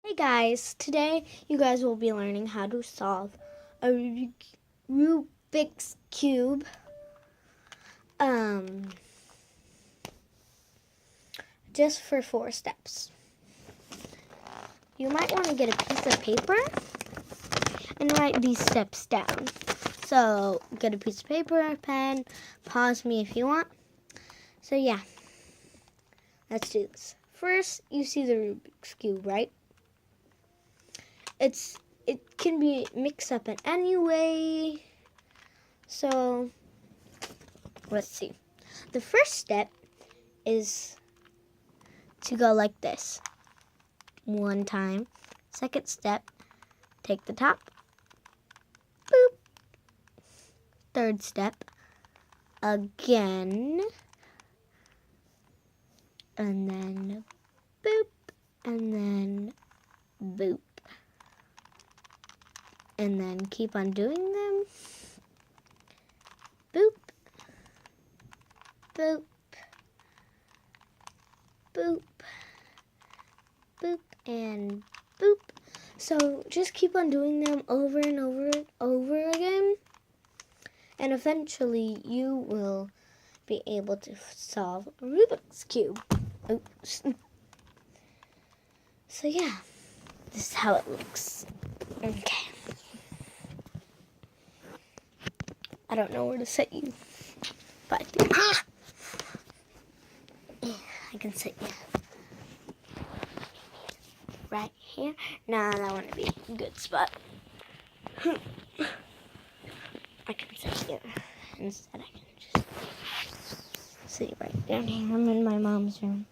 Hey guys, today you guys will be learning how to solve a Rubik's Cube. Just for 4 steps. You might want to get a piece of paper and write these steps down. So get a piece of paper, a pen, pause me if you want. So yeah, let's do this. First, you see the Rubik's Cube, right? It can be mixed up in any way. So let's see. The first step is to go like this. 1 time. Second step, take the top. Boop. Third step, again. And then boop. And then boop. And then keep on doing them. Boop. Boop. Boop. Boop. And boop. So just keep on doing them over and over again. And eventually you will be able to solve a Rubik's Cube. Oops. So yeah, this is how it looks. Okay. I don't know where to set you, but I can set you right here. Nah, that wouldn't be a good spot. I can sit here. Instead, I can just sit right down here. I'm in my mom's room.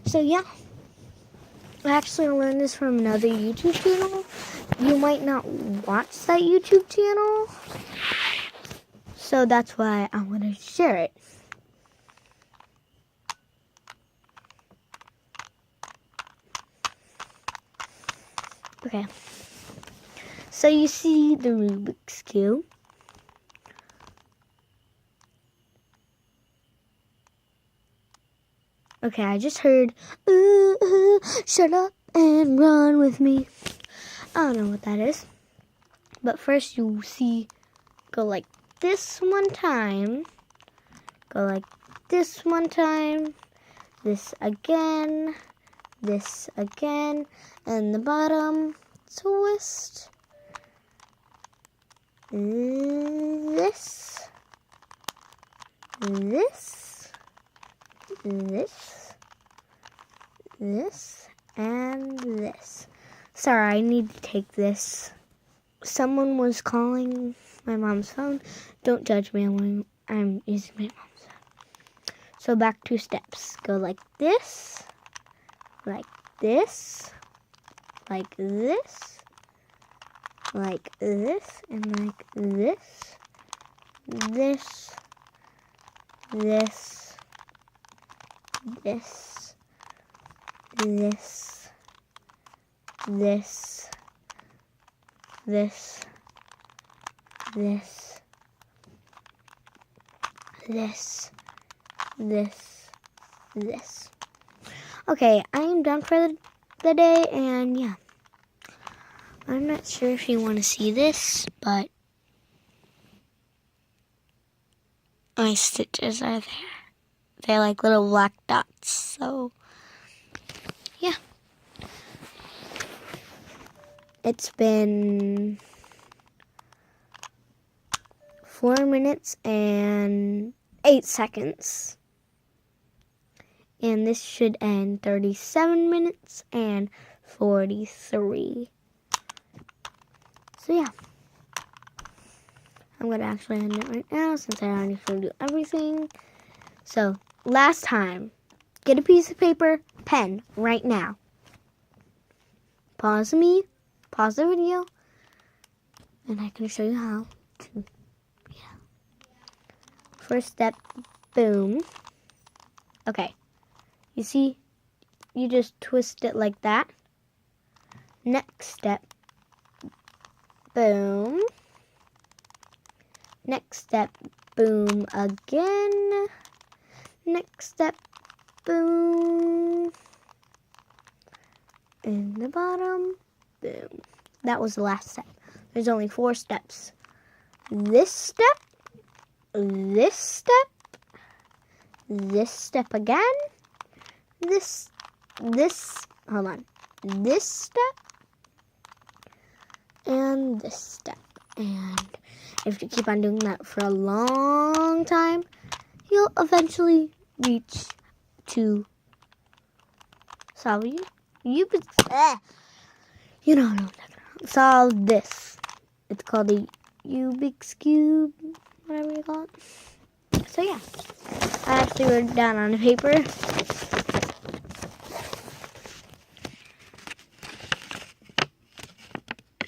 So yeah, I actually learned this from another YouTube channel. You might not watch that YouTube channel, so that's why I want to share it. Okay, so you see the Rubik's Cube. Okay, I just heard, shut up and run with me. I don't know what that is. But first you see, go like this 1 time. Go like this 1 time. This again. This again. And the bottom, twist. This. This. This, and this. Sorry, I need to take this. Someone was calling my mom's phone. Don't judge me, I'm using my mom's phone. So back 2 steps. Go like this, like this, like this, like this, and like this, this, this, this, this, this, this, this, this, this, this. Okay, I am done for the day, and yeah. I'm not sure if you want to see this, but my stitches are there. They're like little black dots, so yeah. It's been 4 minutes and 8 seconds. And this should end 37 minutes and 43. So yeah. I'm going to actually end it right now since I already showed you everything. So, last time, get a piece of paper, pen, right now. Pause the video, and I can show you how to, First step, boom. Okay, you see, you just twist it like that. Next step, boom. Next step, boom again. Next step, boom. in the bottom. Boom. That was the last step. There's only 4 steps. This step, this step, this step again, this, hold on, this step, and this step. And if you keep on doing that for a long time, you'll eventually reach to solve you know what I'm talking about. Solve this. It's called a Rubik's Cube, whatever you call it. So yeah, I actually wrote it down on the paper.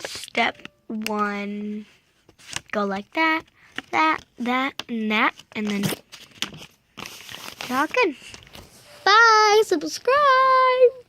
Step 1, go like that, and that, and then talking. Bye, subscribe.